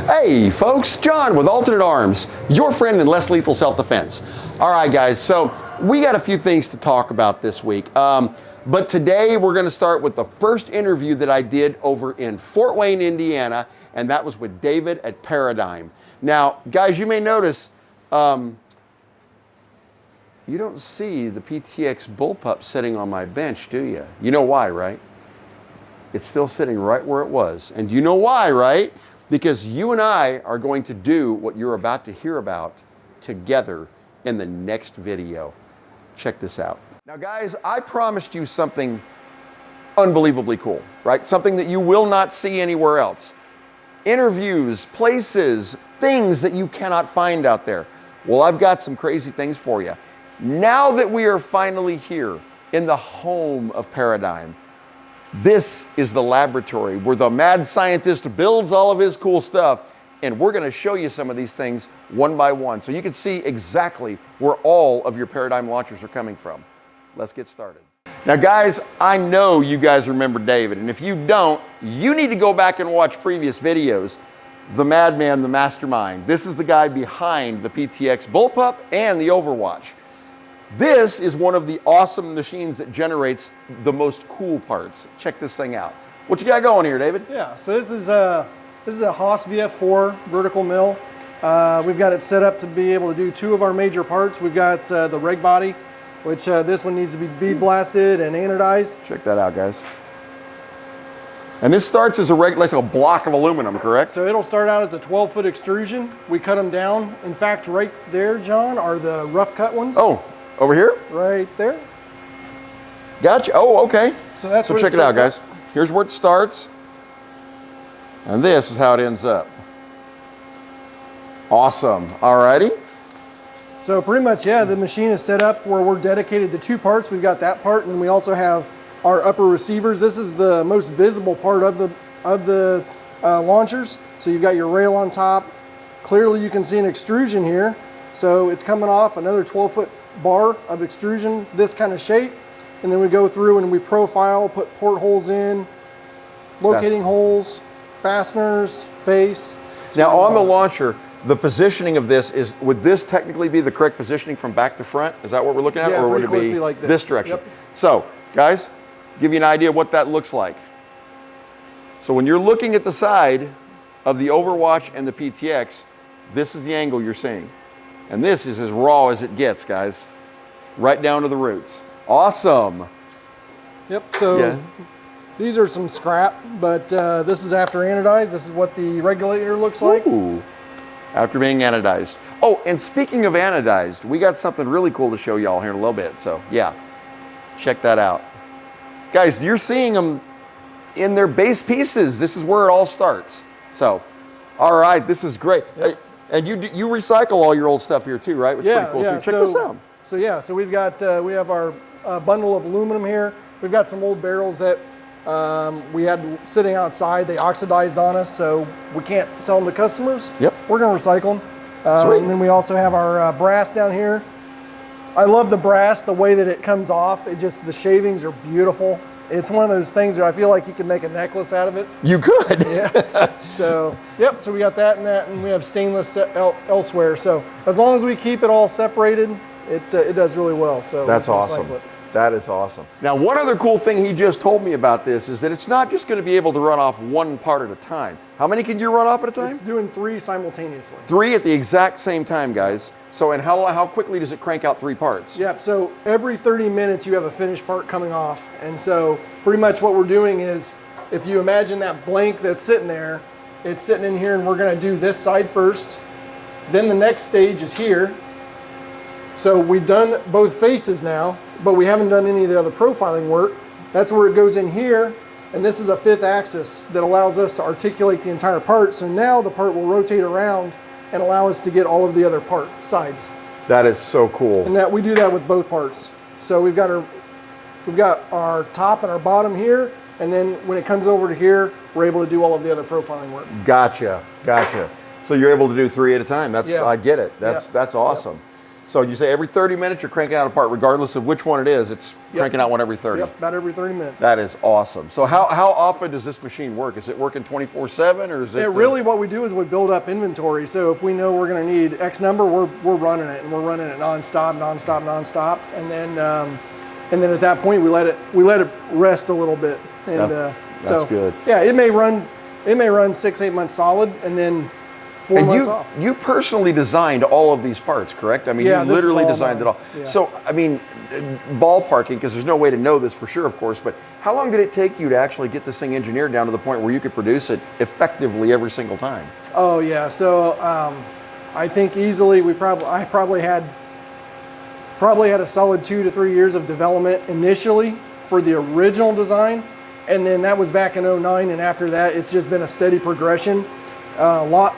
Hey folks, John with Alternate Arms, your friend in less lethal self-defense. All right guys, so we got a few things to talk about this week. But today we're gonna start with the first interview that I did over in Fort Wayne, Indiana, and that was with David at Paradigm. Now, guys, you may notice, you don't see the PTX Bullpup sitting on my bench, do you? You know why, right? It's still sitting right where it was. And you know why, right? Because you and I are going to do what you're about to hear about together in the next video. Check this out. Now guys, I promised you something unbelievably cool, right? Something that you will not see anywhere else. Interviews, places, things that you cannot find out there. Well, I've got some crazy things for you. Now that we are finally here in the home of Paradigm, this is the laboratory where the mad scientist builds all of his cool stuff, and we're going to show you some of these things one by one so you can see exactly where all of your Paradigm launchers are coming from. Let's get started. Now guys, I know you guys remember David, and if you don't, you need to go back and watch previous videos. The madman, the mastermind. This is the guy behind the PTX Bullpup and the Overwatch. This is one of the awesome machines that generates the most cool parts. Check this thing out. What you got going here, David? Yeah, so this is a Haas VF4 vertical mill. We've got it set up to be able to do two of our major parts. We've got the reg body, which this one needs to be bead blasted and anodized. Check that out, guys. And this starts as like a block of aluminum, correct? So it'll start out as a 12-foot extrusion. We cut them down. In fact, right there, John, are the rough cut ones. Oh. Over here? Right there. Gotcha. Oh, okay. So that's so check it out, guys. Here's where it starts. And this is how it ends up. Awesome. Alrighty. So pretty much, yeah, the machine is set up where we're dedicated to two parts. We've got that part, and then we also have our upper receivers. This is the most visible part of the launchers. So you've got your rail on top. Clearly you can see an extrusion here. So it's coming off another 12-foot bar of extrusion, this kind of shape, and then we go through and we profile, put portholes in, locating holes, fasteners, face. Now on the launcher, the positioning of this is, would this technically be the correct positioning from back to front? Is that what we're looking at? Yeah, or would it be like this direction? Yep. So guys, give you an idea of what that looks like. So when you're looking at the side of the Overwatch and the PTX, this is the angle you're seeing. And this is as raw as it gets, guys. Right down to the roots. Awesome. Yep, so these are some scrap, but this is after anodized. This is what the regulator looks like. Ooh, after being anodized. Oh, and speaking of anodized, we got something really cool to show y'all here in a little bit. So yeah, check that out. Guys, you're seeing them in their base pieces. This is where it all starts. So, all right, this is great. Yep. And you recycle all your old stuff here too, right? Which is pretty cool too. Check this out. So yeah, so we've got we have our bundle of aluminum here. We've got some old barrels that we had sitting outside. They oxidized on us, so we can't sell them to customers. Yep. We're gonna recycle them. And then we also have our brass down here. I love the brass, the way that it comes off. The shavings are beautiful. It's one of those things that I feel like you could make a necklace out of it. You could. Yeah. So, yep, so we got that, and we have stainless elsewhere. So as long as we keep it all separated, it does really well. So that's awesome. That is awesome. Now, one other cool thing he just told me about this is that it's not just going to be able to run off one part at a time. How many can you run off at a time? It's doing 3 simultaneously. 3 at the exact same time, guys. So, and how quickly does it crank out 3 parts? Yep, so every 30 minutes you have a finished part coming off. And so pretty much what we're doing is, if you imagine that blank that's sitting there, it's sitting in here, and we're going to do this side first. Then the next stage is here. So we've done both faces now, but we haven't done any of the other profiling work. That's where it goes in here, and this is a 5th axis that allows us to articulate the entire part. So now the part will rotate around and allow us to get all of the other part sides. That is so cool. And that we do that with both parts. So we've got our top and our bottom here, and then when it comes over to here, we're able to do all of the other profiling work. Gotcha, gotcha. So you're able to do 3 at a time. That's I get it. That's awesome. So you say every 30 minutes you're cranking out a part, regardless of which one it is, it's cranking out one every 30. Yep, about every 30 minutes. That is awesome. So how often does this machine work? Is it working 24/7 or is it? Really what we do is we build up inventory. So if we know we're going to need X number, we're running it, and we're running it nonstop. And then at that point we let it rest a little bit. And that's good. Yeah, it may run 6-8 months solid, and then 4 months off. You personally designed all of these parts, correct? I mean, Yeah, you literally designed mine. it all. Yeah. So, I mean, ballparking, because there's no way to know this for sure, of course, but how long did it take you to actually get this thing engineered down to the point where you could produce it effectively every single time? Oh yeah, so I think easily I probably had a solid 2 to 3 years of development initially for the original design, and then that was back in '09, and after that it's just been a steady progression.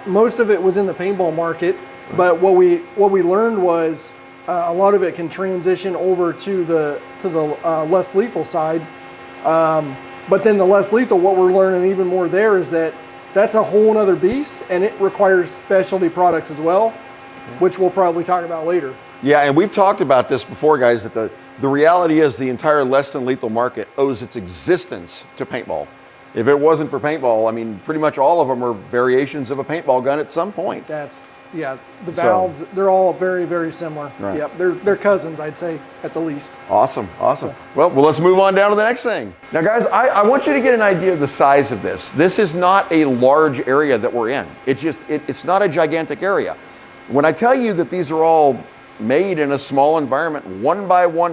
Most of it was in the paintball market, but what we learned was a lot of it can transition over to the less lethal side. But then the less lethal, what we're learning even more there is that's a whole other beast, and it requires specialty products as well, which we'll probably talk about later. Yeah, and we've talked about this before, guys, that the reality is the entire less than lethal market owes its existence to paintball. If it wasn't for paintball, I mean, pretty much all of them are variations of a paintball gun at some point. The valves, they're all very, very similar. Right. Yep, they're cousins, I'd say, at the least. Awesome. Well, let's move on down to the next thing. Now, guys, I want you to get an idea of the size of this. This is not a large area that we're in. It's not a gigantic area. When I tell you that these are all made in a small environment, one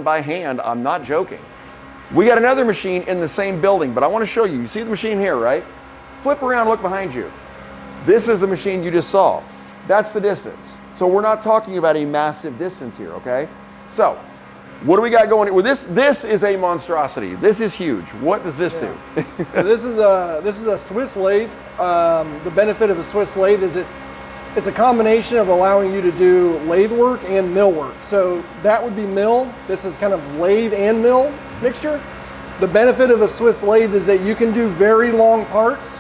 by hand, I'm not joking. We got another machine in the same building, but I want to show you. You see the machine here, right? Flip around, look behind you. This is the machine you just saw. That's the distance. So we're not talking about a massive distance here, okay? So, what do we got going? Well, this is a monstrosity. This is huge. What does this do? So this is a Swiss lathe. The benefit of a Swiss lathe is it's a combination of allowing you to do lathe work and mill work. So that would be mill. This is kind of lathe and mill mixture. The benefit of a Swiss lathe is that you can do very long parts.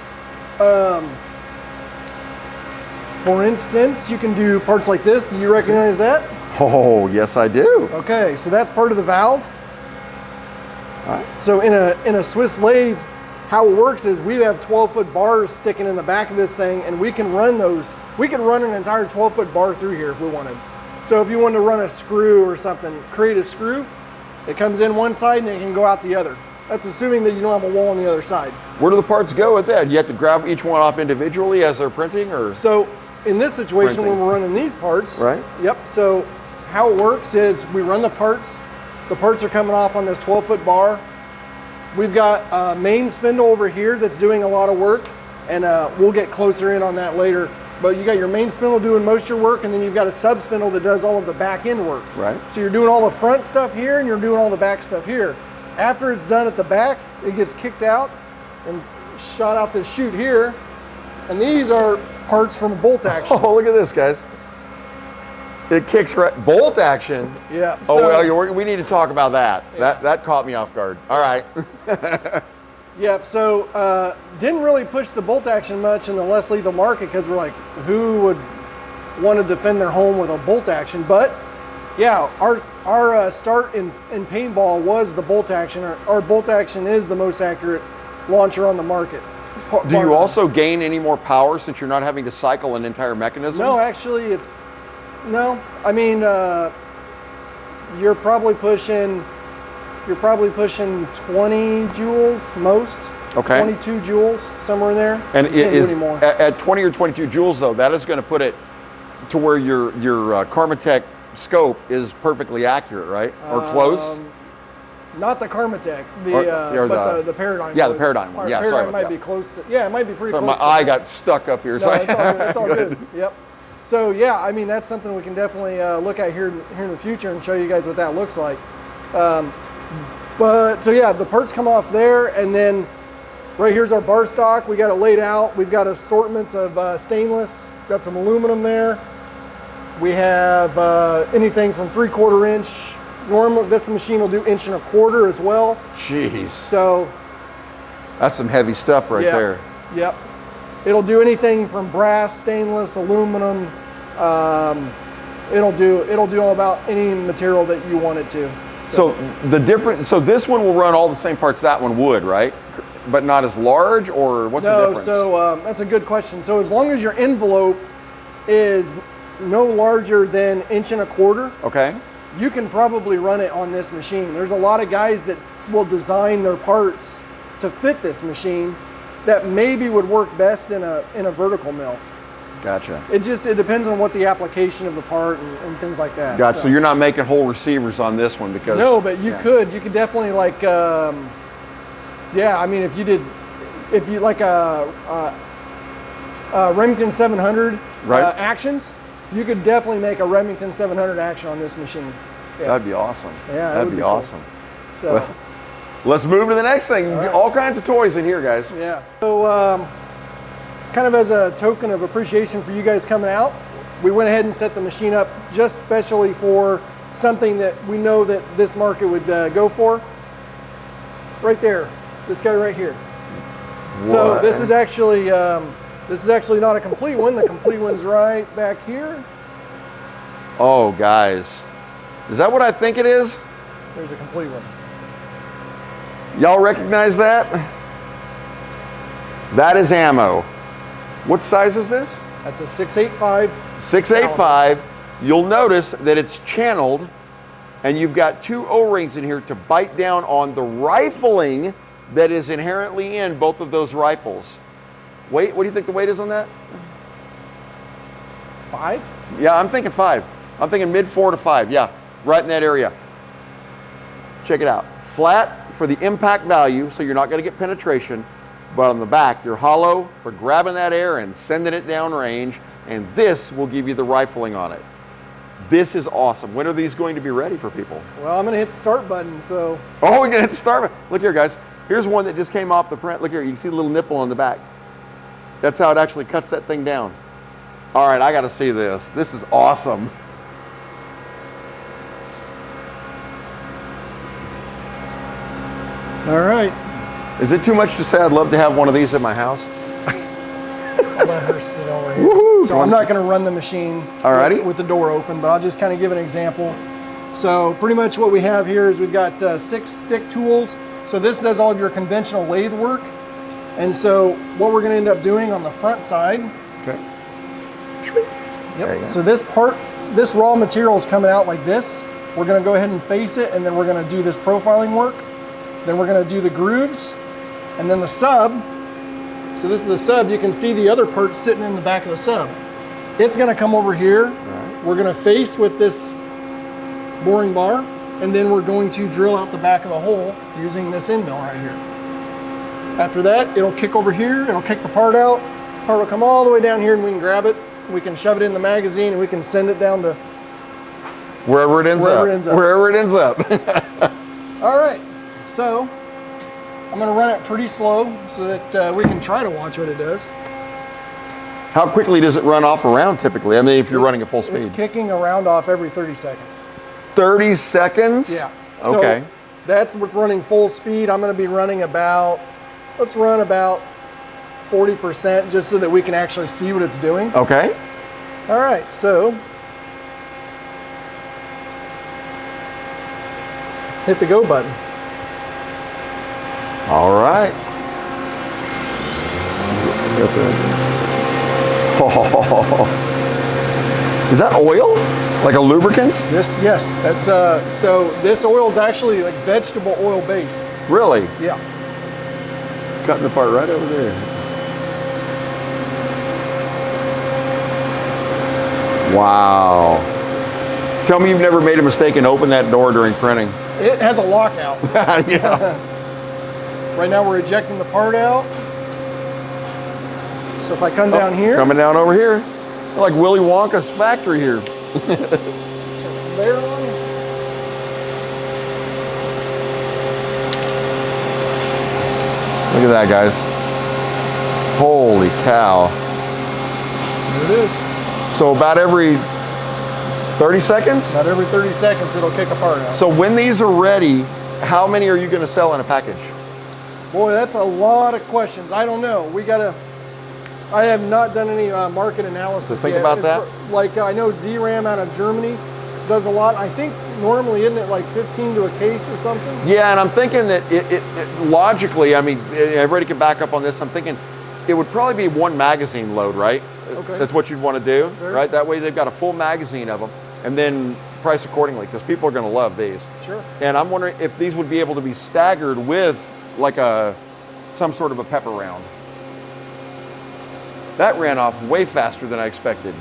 For instance, you can do parts like this. Do you recognize that? Oh, yes, I do. Okay, so that's part of the valve. All right. So in a Swiss lathe, how it works is we have 12-foot bars sticking in the back of this thing, and we can run those. We can run an entire 12-foot bar through here if we wanted. So if you wanted to run a screw or something, create a screw, it comes in one side and it can go out the other. That's assuming that you don't have a wall on the other side. Where do the parts go with that? You have to grab each one off individually as they're printing, or? So in this situation, when we're running these parts, right? Yep. So how it works is we run the parts. The parts are coming off on this 12-foot bar. We've got a main spindle over here that's doing a lot of work, and we'll get closer in on that later. But you got your main spindle doing most of your work, and then you've got a sub spindle that does all of the back end work. Right. So you're doing all the front stuff here, and you're doing all the back stuff here. After it's done at the back, it gets kicked out and shot out this chute here. And these are parts from bolt action. Oh, look at this, guys. It kicks right, bolt action. Yeah. Oh, well, we need to talk about that. Yeah. That caught me off guard. All right. Yep. So didn't really push the bolt action much in the less lethal market because we're like, who would want to defend their home with a bolt action? But yeah, our start in paintball was the bolt action. Our bolt action is the most accurate launcher on the market. Do you also gain any more power since you're not having to cycle an entire mechanism? No, actually, no. I mean, you're probably pushing 20 joules most. Okay. 22 joules, somewhere in there. And it is at 20 or 22 joules though, that is going to put it to where your Karmatech scope is perfectly accurate, right? Or close? Not the Karmatech, but the Paradigm. Yeah, the Paradigm one. Yeah, Paradigm might be close to. Yeah, it might be pretty close. My eye got stuck up here. No, it's all good. Yep. So yeah, I mean that's something we can definitely look at here in the future and show you guys what that looks like. But so yeah, the parts come off there, and then right here's our bar stock. We got it laid out. We've got assortments of stainless. Got some aluminum there. We have anything from 3/4 inch. Normally, this machine will do 1 1/4 as well. Jeez. So that's some heavy stuff right there. Yep. It'll do anything from brass, stainless, aluminum, it'll do about any material that you want it to. So this one will run all the same parts that one would, right? But not as large, or what's the difference? So that's a good question. So as long as your envelope is no larger than 1.25 inches, okay, you can probably run it on this machine. There's a lot of guys that will design their parts to fit this machine that maybe would work best in a vertical mill. Gotcha. It depends on what the application of the part and things like that. Gotcha. So you're not making whole receivers on this one because no, but you could definitely like yeah. I mean, if you like a Remington 700 right. actions, you could definitely make a Remington 700 action on this machine. Yeah. That'd be awesome. Yeah, that'd be awesome. Cool. So well, let's move to the next thing. All kinds of toys in here, guys. Yeah. So kind of as a token of appreciation for you guys coming out, we went ahead and set the machine up just specially for something that we know that this market would go for. Right there, this guy right here. What? So this is actually not a complete one. The complete one's right back here. Oh, guys, is that what I think it is? There's a complete one. Y'all recognize that? That is ammo. What size is this? That's a 685. 685. You'll notice that it's channeled, and you've got 2 O-rings in here to bite down on the rifling that is inherently in both of those rifles. Weight, what do you think the weight is on that? 5? Yeah, I'm thinking 5. I'm thinking mid 4 to 5. Yeah, right in that area. Check it out. Flat for the impact value, so you're not going to get penetration. But on the back, you're hollow for grabbing that air and sending it down range, and this will give you the rifling on it. This is awesome. When are these going to be ready for people? Well, I'm going to hit the start button, so. Oh, we're going to hit the start button. Look here, guys. Here's one that just came off the print. Look here, you can see the little nipple on the back. That's how it actually cuts that thing down. All right, I got to see this. This is awesome. All right. Is it too much to say I'd love to have one of these at my house? I'll let her sit over here. So I'm not going to run the machine with the door open, but I'll just kind of give an example. So pretty much what we have here is we've got 6 stick tools. So this does all of your conventional lathe work. And so what we're going to end up doing on the front side. Okay. Yep. So this raw material is coming out like this. We're going to go ahead and face it, and then we're going to do this profiling work. Then we're going to do the grooves, and then the sub. So this is the sub. You can see the other parts sitting in the back of the sub. It's going to come over here. Right. We're going to face with this boring bar, and then we're going to drill out the back of the hole using this end mill right here. After that, it'll kick over here. It'll kick the part out. The part will come all the way down here, and we can grab it. We can shove it in the magazine, and we can send it down to wherever it ends up. Wherever it ends up. All right. So I'm going to run it pretty slow so that we can try to watch what it does. How quickly does it run off a round typically? I mean, if you're running at full speed. It's kicking a round off every 30 seconds. 30 seconds? Yeah. Okay. So that's with running full speed. I'm going to be running about, let's run about 40% just so that we can actually see what it's doing. Okay. All right, so hit the go button. All right. Oh. Is that oil? Like a lubricant? Yes, that's so this oil is actually like vegetable oil based. Really? Yeah. It's cutting the part right over there. Wow. Tell me you've never made a mistake and opened that door during printing. It has a lockout. Yeah. Right now we're ejecting the part out. So if I come down here. Coming down over here. Like Willy Wonka's factory here. Turn the conveyor on. Look at that, guys. Holy cow. There it is. So about every 30 seconds? About every 30 seconds it'll kick a part out. So when these are ready, how many are you going to sell in a package? Boy, that's a lot of questions. I don't know. We gotta I have not done any market analysis So think yet. about that. Like I know ZRAM out of Germany does a lot. I think normally isn't it like 15 to a case or something? Yeah, and I'm thinking that it logically, I mean, everybody can back up on this. I'm thinking it would probably be one magazine load, right? Okay. That's what you'd want to do, fair. right? That way they've got a full magazine of them, and then price accordingly, because people are going to love these. Sure. And I'm wondering if these would be able to be staggered with like some sort of a pepper round. That ran off way faster than I expected.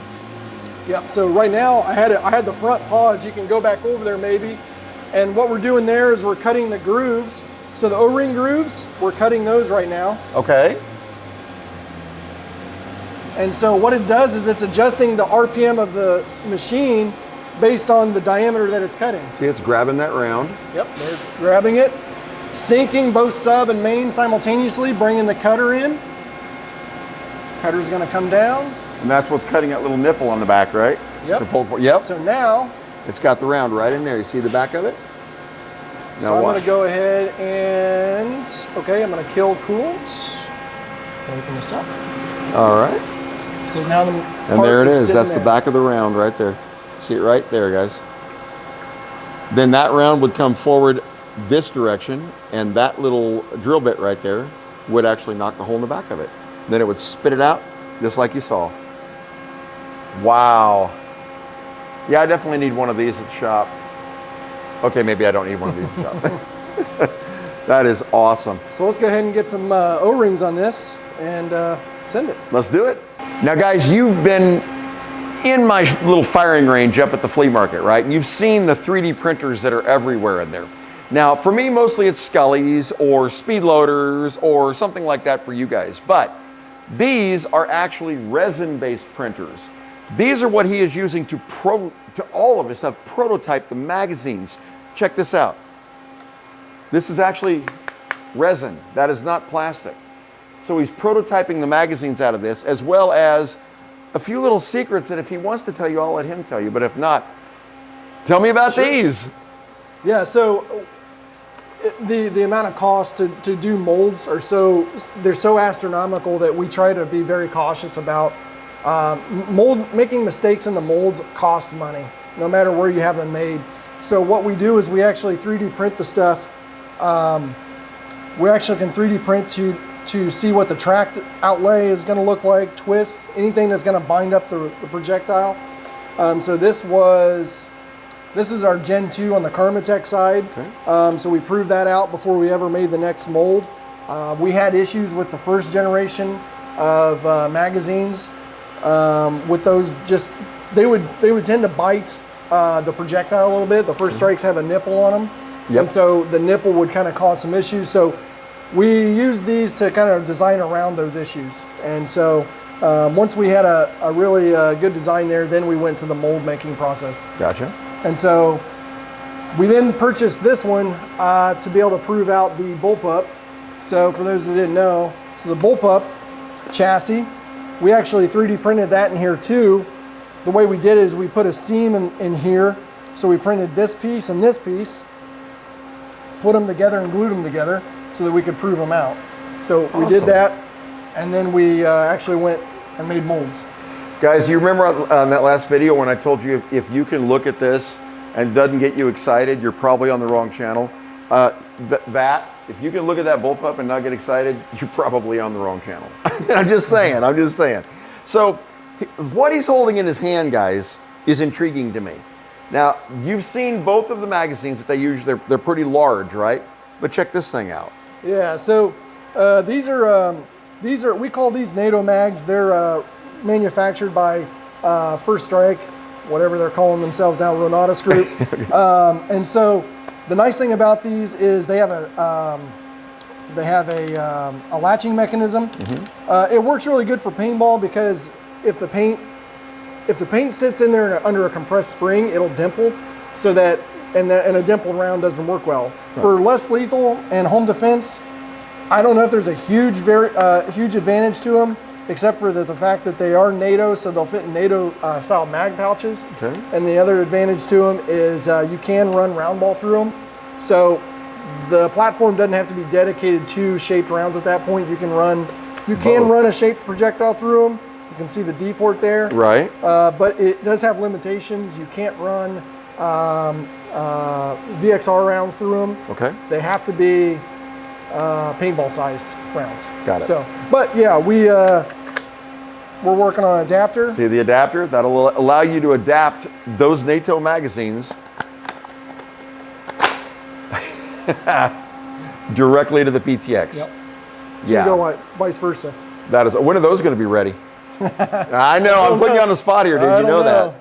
Yep. So right now I had the front pause. You can go back over there maybe. And what we're doing there is we're cutting the grooves. So the O-ring grooves, we're cutting those right now. Okay. And so what it does is it's adjusting the RPM of the machine based on the diameter that it's cutting. See, it's grabbing that round. Yep, it's grabbing it, syncing both sub and main simultaneously, bringing the cutter in. Cutter's gonna come down. And that's what's cutting that little nipple on the back, right? Yep. The pull, yep. So now, It's got the round right in there. You see the back of it? so I'm gonna go ahead and, okay, I'm gonna kill coolant. Open this up. All right. So now the And there it is. That's there. the back of the round right there. See it right there, guys. Then that round would come forward this direction, and that little drill bit right there would actually knock the hole in the back of it. Then it would spit it out, just like you saw. Wow. Yeah, I definitely need one of these at the shop. Okay, maybe I don't need one of these at the shop. That is awesome. So let's go ahead and get some O-rings on this and send it. Let's do it. Now, guys, you've been in my little firing range up at the flea market, right? And you've seen the 3D printers that are everywhere in there. Now, for me, mostly it's Scully's or speed loaders or something like that for you guys. But these are actually resin-based printers. These are what he is using to all of his stuff, prototype the magazines. Check this out. This is actually resin. That is not plastic. So he's prototyping the magazines out of this, as well as a few little secrets that if he wants to tell you, I'll let him tell you. But if not, tell me about these. Yeah, so the amount of cost to do molds they're so astronomical that we try to be very cautious about. Making mistakes in the molds cost money, no matter where you have them made. So what we do is we actually 3D print the stuff. We actually can 3D print to see what the track outlay is going to look like, twists, anything that's going to bind up the projectile. So this is our Gen 2 on the Karmatech side. Okay. So we proved that out before we ever made the next mold. We had issues with the first generation of magazines. With those, they would tend to bite the projectile a little bit. The first strikes have a nipple on them. Yep. And so the nipple would kind of cause some issues. So we used these to kind of design around those issues. And so once we had a really good design there, then we went to the mold making process. Gotcha. And so we then purchased this one to be able to prove out the Bullpup. So for those that didn't know, so the Bullpup chassis, we actually 3D printed that in here too. The way we did it is we put a seam in here. So we printed this piece and this piece, put them together and glued them together so that we could prove them out. So we did that, and then we actually went and made molds. Guys, you remember on that last video when I told you if you can look at this and it doesn't get you excited, you're probably on the wrong channel. If you can look at that Bullpup and not get excited, you're probably on the wrong channel. I'm just saying. So what he's holding in his hand, guys, is intriguing to me. Now, you've seen both of the magazines that they use. They're pretty large, right? But check this thing out. Yeah, so these are, we call these NATO mags. They're manufactured by First Strike, whatever they're calling themselves now, Ronatus Group. And so the nice thing about these is they have a latching mechanism. Mm-hmm. It works really good for paintball because if the paint sits in there under a compressed spring, it'll dimple, so that and a dimpled round doesn't work well. Right. For less lethal and home defense, I don't know if there's a huge advantage to them, except for the fact that they are NATO, so they'll fit in NATO style mag pouches. Okay. And the other advantage to them is you can run round ball through them. So the platform doesn't have to be dedicated to shaped rounds at that point. You can run You can Both. run a shaped projectile through them. You can see the D port there. Right. But it does have limitations. You can't run VXR rounds through them. Okay. They have to be paintball-sized rounds. Got it. So, but yeah, we're working on an adapter. See the adapter? That'll allow you to adapt those NATO magazines directly to the PTX. Yep. So Yeah. you go vice versa. That is. When are those going to be ready? I know. I'm putting you on the spot here, dude. I You know don't know. that.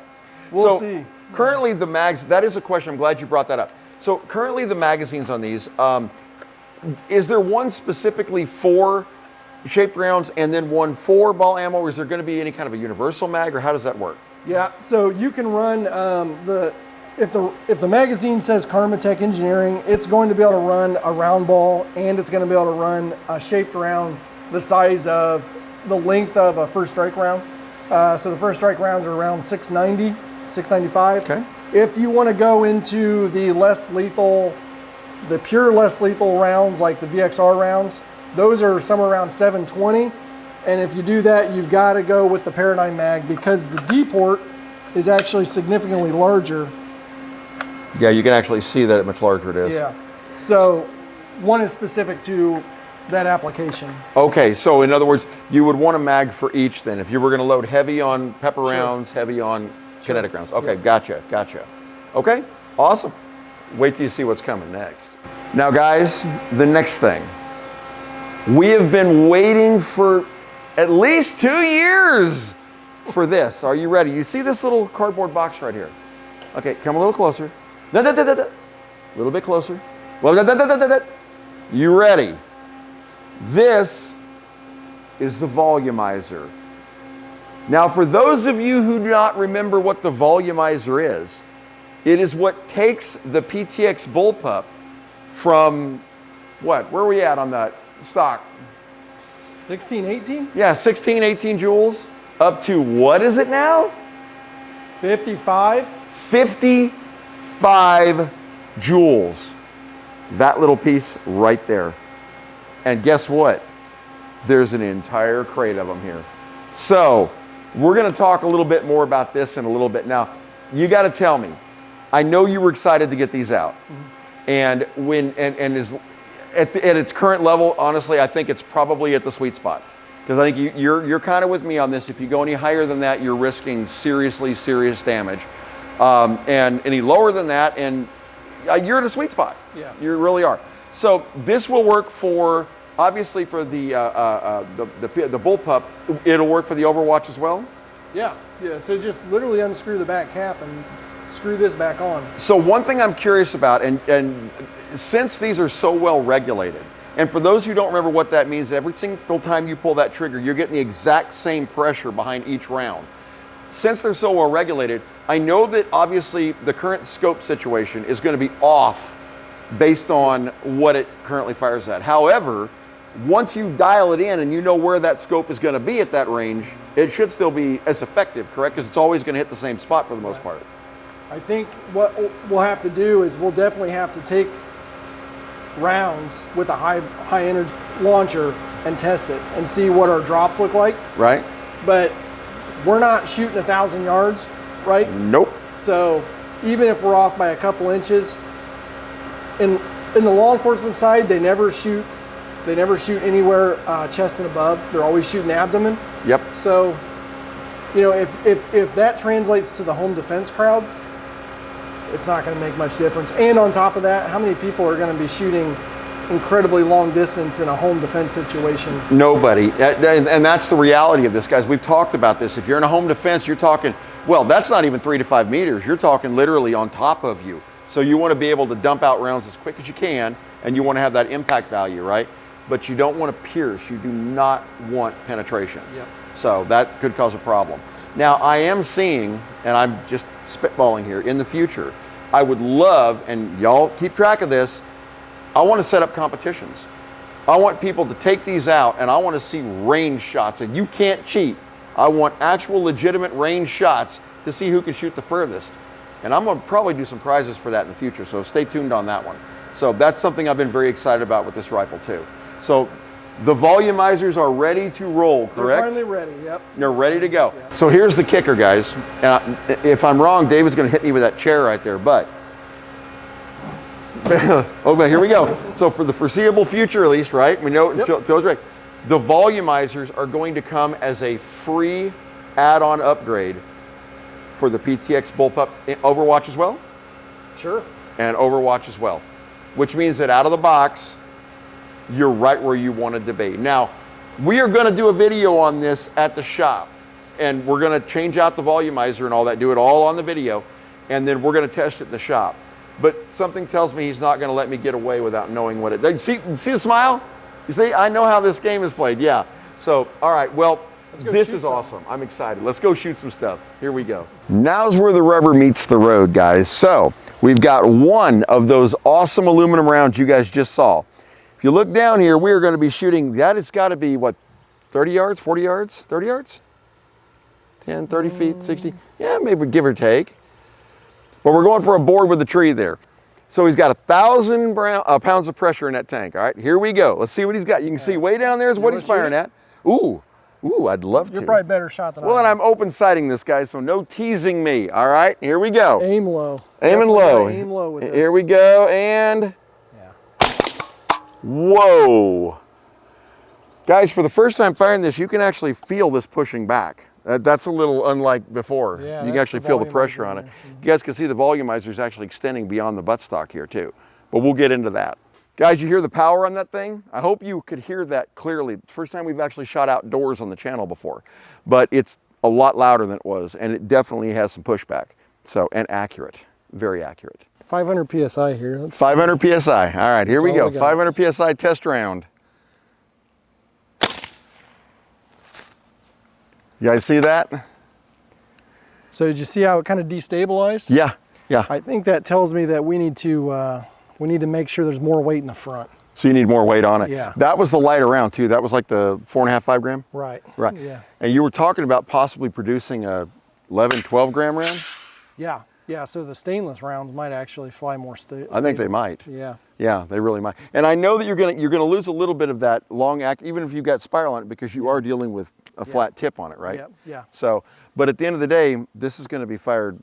We'll So see. currently the mags. That is a question. I'm glad you brought that up. So currently the magazines on these. Is there one specifically for shaped rounds and then one for ball ammo, or is there going to be any kind of a universal mag, or how does that work? Yeah, so you can run if the magazine says Karmatech Engineering, it's going to be able to run a round ball, and it's going to be able to run a shaped round the size of the length of a first strike round. So the first strike rounds are around 690, 695. Okay. If you want to go into the less lethal, the pure less lethal rounds like the VXR rounds, those are somewhere around 720. And if you do that, you've got to go with the Paradigm mag because the D port is actually significantly larger. Yeah, you can actually see that much larger it is. Yeah. So one is specific to that application. Okay, so in other words, you would want a mag for each then. If you were going to load heavy on pepper rounds, heavy on kinetic rounds. Okay, gotcha. Okay, awesome. Wait till you see what's coming next. Now guys, the next thing. We have been waiting for at least 2 years for this. Are you ready? You see this little cardboard box right here? Okay, come a little closer. A little bit closer. You ready? This is the volumizer. Now, for those of you who do not remember what the volumizer is, it is what takes the PTX Bullpup from what? Where are we at on that stock? 16, 18? Yeah, 16, 18 joules up to what is it now? 55. 55 joules. That little piece right there. And guess what? There's an entire crate of them here. So we're going to talk a little bit more about this in a little bit. Now, you got to tell me. I know you were excited to get these out, and when is at its current level. Honestly, I think it's probably at the sweet spot because I think you're kind of with me on this. If you go any higher than that, you're risking serious damage, and any lower than that, and you're at a sweet spot. Yeah, you really are. So this will work for. Obviously, for the Bullpup, it'll work for the Overwatch as well? Yeah. So just literally unscrew the back cap and screw this back on. So one thing I'm curious about, and since these are so well regulated, and for those who don't remember what that means, every single time you pull that trigger, you're getting the exact same pressure behind each round. Since they're so well regulated, I know that obviously the current scope situation is going to be off based on what it currently fires at. However, once you dial it in and you know where that scope is going to be at that range, it should still be as effective, correct? Because it's always going to hit the same spot for the most part. I think what we'll have to do is we'll definitely have to take rounds with a high energy launcher and test it and see what our drops look like. Right. But we're not shooting 1,000 yards, right? Nope. So even if we're off by a couple inches, in the law enforcement side, they never shoot anywhere chest and above. They're always shooting abdomen. Yep. So, you know, if that translates to the home defense crowd, it's not going to make much difference. And on top of that, how many people are going to be shooting incredibly long distance in a home defense situation? Nobody. And that's the reality of this, guys. We've talked about this. If you're in a home defense, you're talking, well, that's not even 3 to 5 meters. You're talking literally on top of you. So you want to be able to dump out rounds as quick as you can, and you want to have that impact value, right? But you don't want to pierce. You do not want penetration. Yep. So that could cause a problem. Now, I am seeing, and I'm just spitballing here, in the future, I would love, and y'all keep track of this, I want to set up competitions. I want people to take these out, and I want to see range shots, and you can't cheat. I want actual legitimate range shots to see who can shoot the furthest. And I'm going to probably do some prizes for that in the future, so stay tuned on that one. So that's something I've been very excited about with this rifle too. So The volumizers are ready to roll, correct? They're finally ready, yep. They're ready to go. Yep. So here's the kicker, guys. If I'm wrong, David's going to hit me with that chair right there, but okay, here we go. So for the foreseeable future, at least, right? We know until it's right. The volumizers are going to come as a free add-on upgrade for the PTX Bullpup Overwatch as well? Sure. And Overwatch as well. Which means that out of the box, you're right where you wanted to be. Now, we are going to do a video on this at the shop, and we're going to change out the volumizer and all that, do it all on the video, and then we're going to test it in the shop. But something tells me he's not going to let me get away without knowing what it does. See the smile? You see, I know how this game is played. Yeah. So, all right. Well, this is awesome. I'm excited. Let's go shoot some stuff. Here we go. Now's where the rubber meets the road, guys. So we've got one of those awesome aluminum rounds you guys just saw. If you look down here, we are going to be shooting that. It's got to be, what, 30 yards, 40 yards, 30 yards? 10, 30 feet, 60? Yeah, maybe give or take. But we're going for a board with a tree there. So he's got 1,000 pounds of pressure in that tank. All right, here we go. Let's see what he's got. You can see way down there is what he's firing at. Ooh, I'd love to. You're probably a better shot than I am. Well, and I'm open sighting this guy, so no teasing me. All right, here we go. Aim low. Aiming low. Aim low with this. Here we go, and whoa. Guys, for the first time firing this, you can actually feel this pushing back. That's a little unlike before. Yeah, you can actually feel the pressure on it. You guys can see the volumizer is actually extending beyond the buttstock here too. But we'll get into that. Guys, you hear the power on that thing? I hope you could hear that clearly. First time we've actually shot outdoors on the channel before. But it's a lot louder than it was, and it definitely has some pushback. So, and accurate, very accurate. 500 PSI here. 500 PSI. All right, here we go. 500 PSI test round. You guys see that? So did you see how it kind of destabilized? Yeah, yeah. I think that tells me that we need to make sure there's more weight in the front. So you need more weight on it. Yeah. That was the lighter round too. That was like the 4.5, 5 gram? Right. Right. Yeah. And you were talking about possibly producing a 11, 12 gram round? Yeah. Yeah, so the stainless rounds might actually fly more I think they might. Yeah. Yeah, they really might. And I know that you're gonna lose a little bit of that long even if you've got spiral on it, because you are dealing with a flat tip on it, right? Yeah, yeah. So, but at the end of the day, this is going to be fired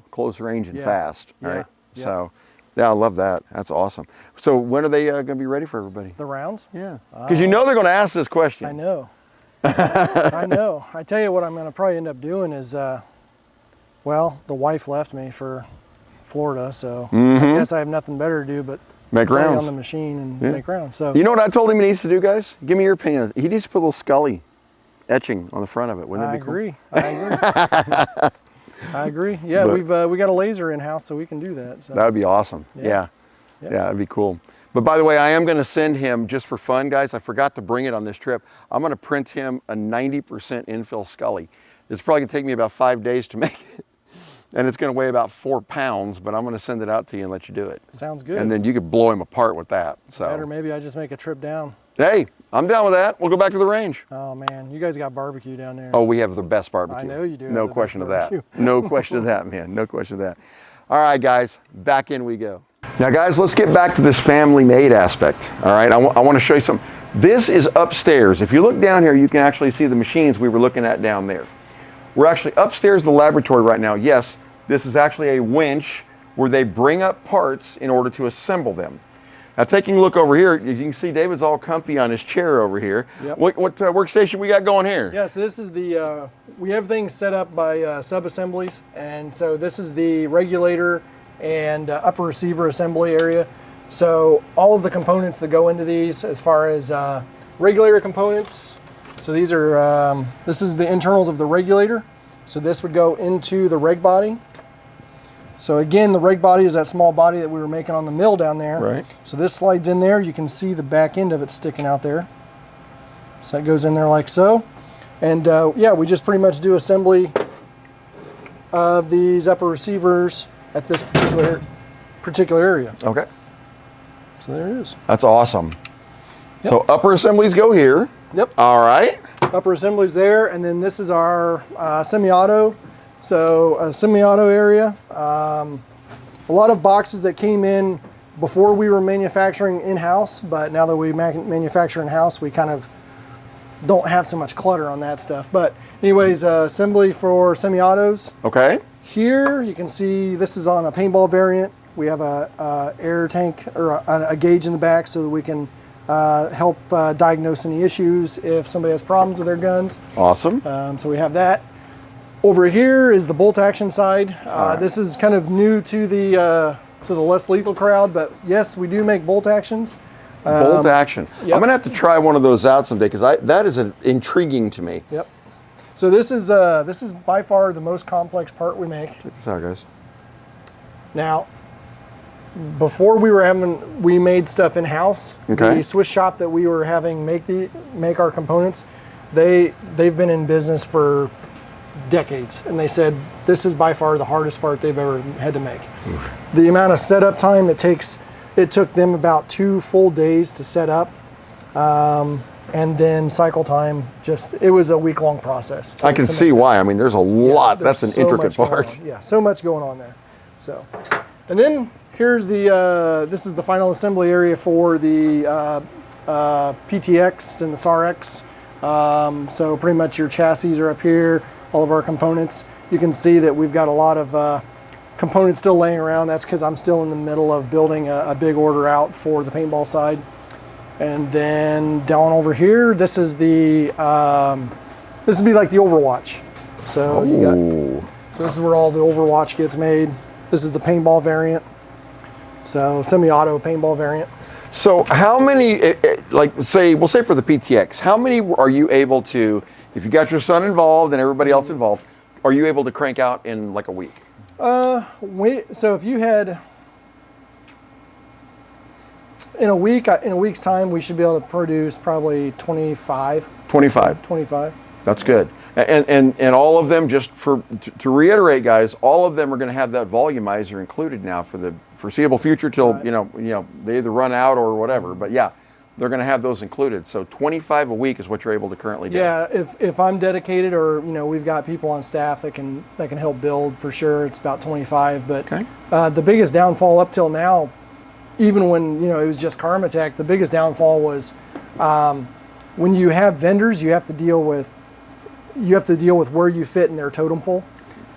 close range and fast, right? Yeah. So, yeah, I love that. That's awesome. So when are they going to be ready for everybody? The rounds? Yeah. Because you know they're going to ask this question. I know. I know. I tell you what I'm going to probably end up doing is, well, the wife left me for Florida, so I guess I have nothing better to do but make rounds on the machine and make rounds. So you know what I told him he needs to do, guys? Give me your opinion. He needs to put a little Scully etching on the front of it. Wouldn't that be cool? I agree. I agree. Yeah, but we got a laser in house, so we can do that. So. That would be awesome. Yeah, that'd be cool. But by the way, I am going to send him, just for fun, guys. I forgot to bring it on this trip. I'm going to print him a 90% infill Scully. It's probably going to take me about 5 days to make it. And it's going to weigh about 4 pounds, but I'm going to send it out to you and let you do it. Sounds good. And then you could blow him apart with that. So. Better maybe I just make a trip down. Hey, I'm down with that. We'll go back to the range. Oh man, you guys got barbecue down there. Oh, we have the best barbecue. I know you do. No question of that. No question of that, man. No question of that. All right, guys, back in we go. Now, guys, let's get back to this family-made aspect. All right, I want to show you something. This is upstairs. If you look down here, you can actually see the machines we were looking at down there. We're actually upstairs in the laboratory right now. Yes, this is actually a winch where they bring up parts in order to assemble them. Now, taking a look over here, you can see David's all comfy on his chair over here. Yep. What workstation we got going here? Yeah, so this is the, we have things set up by sub-assemblies, and so this is the regulator and upper receiver assembly area. So all of the components that go into these, as far as regulator components, so these are, this is the internals of the regulator. So this would go into the reg body. So again, the reg body is that small body that we were making on the mill down there. Right. So this slides in there. You can see the back end of it sticking out there. So that goes in there like so. And yeah, we just pretty much do assembly of these upper receivers at this particular area. Okay. So there it is. That's awesome. Yep. So upper assemblies go here. Yep. All right. Upper assemblies there, and then this is our semi-auto. So a semi-auto area. A lot of boxes that came in before we were manufacturing in-house, but now that we manufacture in-house, we kind of don't have so much clutter on that stuff. But anyways, assembly for semi-autos. Okay. Here you can see this is on a paintball variant. We have a air tank or a gauge in the back so that we can help diagnose any issues if somebody has problems with their guns. Awesome. So we have that. Over here is the bolt action side. Right. This is kind of new to the less lethal crowd, but yes, we do make bolt actions. Bolt action. Yep. I'm gonna have to try one of those out someday because that is intriguing to me. Yep. So this is by far the most complex part we make. Check this out, guys. Now, before we made stuff in house. Okay. The Swiss shop that we were having make our components, they've been in business for decades, and they said this is by far the hardest part they've ever had to make. The amount of setup time it took them about 2 full days to set up, and then cycle time it was a week-long process. I can see why. I mean, there's a lot. That's an so intricate much part. going on. Yeah, so much going on there. So, and then here's this is the final assembly area for the PTX and the SARX. So pretty much your chassis are up here, all of our components. You can see that we've got a lot of components still laying around. That's because I'm still in the middle of building a big order out for the paintball side. And then down over here, this is this would be like the Overwatch. So so this is where all the Overwatch gets made. This is the paintball variant. So semi-auto paintball variant. So how many, we'll say for the PTX, how many are you able to, if you got your son involved and everybody else involved, are you able to crank out in like a week? So if you had, in a week's time, we should be able to produce probably 25. 25. 25. That's good. And all of them, just to reiterate, guys, all of them are going to have that volumizer included now for the foreseeable future till right. They either run out or whatever. But yeah, they're going to have those included. So 25 a week is what you're able to currently do. Yeah, if I'm dedicated or we've got people on staff that can help build, for sure it's about 25. But okay. The biggest downfall up till now, even when it was just Karmatech, the biggest downfall was when you have vendors, you have to deal with where you fit in their totem pole.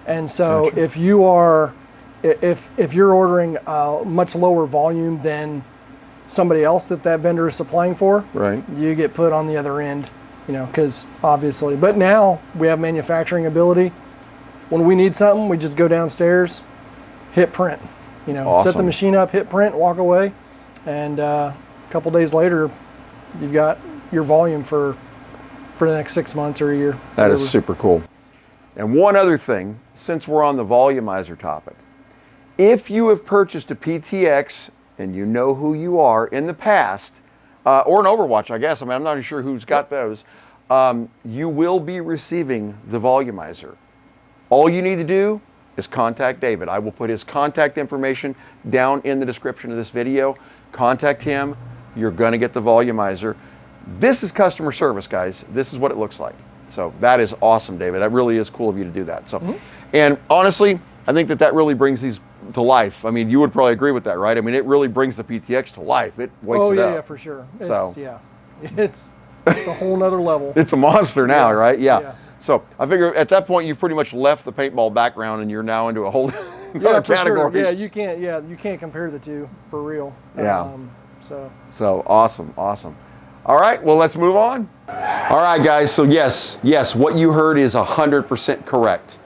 And so gotcha. if you're ordering a much lower volume than somebody else that vendor is supplying for, right, you get put on the other end, because obviously. But now we have manufacturing ability. When we need something, we just go downstairs, hit print, awesome. Set the machine up, hit print, walk away, and a couple days later, you've got your volume for the next 6 months or a year. That is super cool. And one other thing, since we're on the volumizer topic, if you have purchased a PTX and you know who you are in the past, or an Overwatch, I guess, I'm not sure who's got those, you will be receiving the volumizer. All you need to do is contact David. I will put his contact information down in the description of this video. Contact him. You're going to get the volumizer. This is customer service, guys. This is what it looks like. So that is awesome, David. That really is cool of you to do that. So, and honestly, I think that really brings these to life. I mean, you would probably agree with that, right? I mean, it really brings the PTX to life. It wakes it up. Oh yeah, for sure. It's a whole nother level. It's a monster now, right? Yeah. So I figure at that point you've pretty much left the paintball background and you're now into a whole other category. Sure. Yeah, you can't compare the two for real. Yeah. So awesome. All right, well, let's move on. All right, guys, so yes, what you heard is 100% correct.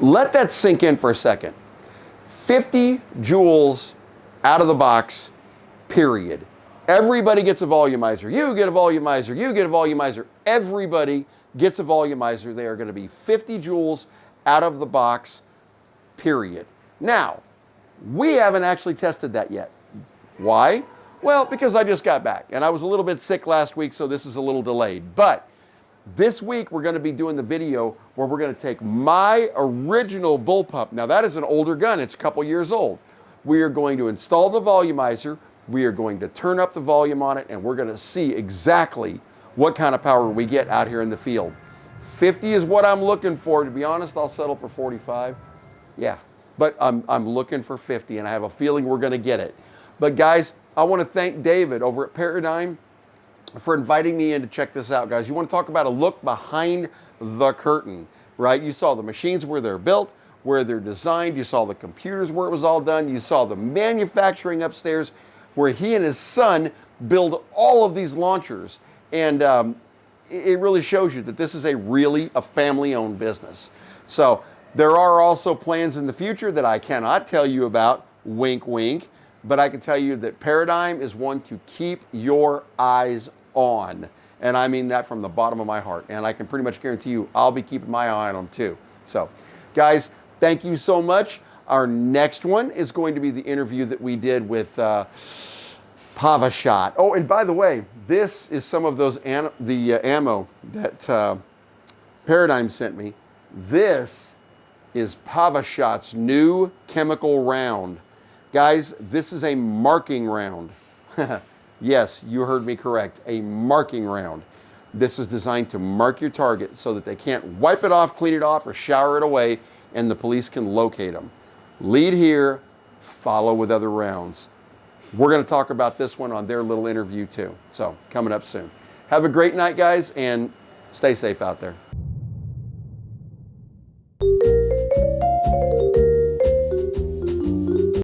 Let that sink in for a second. 50 joules out of the box, period. Everybody gets a volumizer. You get a volumizer. You get a volumizer. Everybody gets a volumizer. They are going to be 50 joules out of the box, period. Now, we haven't actually tested that yet. Why? Well, because I just got back, and I was a little bit sick last week, so this is a little delayed. But this week, we're going to be doing the video where we're going to take my original Bullpup. Now, that is an older gun. It's a couple years old. We are going to install the volumizer. We are going to turn up the volume on it, and we're going to see exactly what kind of power we get out here in the field. 50 is what I'm looking for. To be honest, I'll settle for 45. Yeah, but I'm looking for 50, and I have a feeling we're going to get it. But guys, I want to thank David over at Paradigm for inviting me in to check this out, guys. You want to talk about a look behind the curtain, right? You saw the machines where they're built, where they're designed. You saw the computers where it was all done. You saw the manufacturing upstairs where he and his son build all of these launchers. And it really shows you that this is a family-owned business. So there are also plans in the future that I cannot tell you about, wink, wink, but I can tell you that Paradigm is one to keep your eyes on. And I mean that from the bottom of my heart. And I can pretty much guarantee you I'll be keeping my eye on them too. So, guys, thank you so much. Our next one is going to be the interview that we did with Pavashot. Oh, and by the way, this is some of those ammo that Paradigm sent me. This is Pavashot's new chemical round. Guys, this is a marking round. Yes, you heard me correct, a marking round. This is designed to mark your target so that they can't wipe it off, clean it off, or shower it away, and the police can locate them. Lead here, follow with other rounds. We're going to talk about this one on their little interview too. So, coming up soon. Have a great night, guys, and stay safe out there.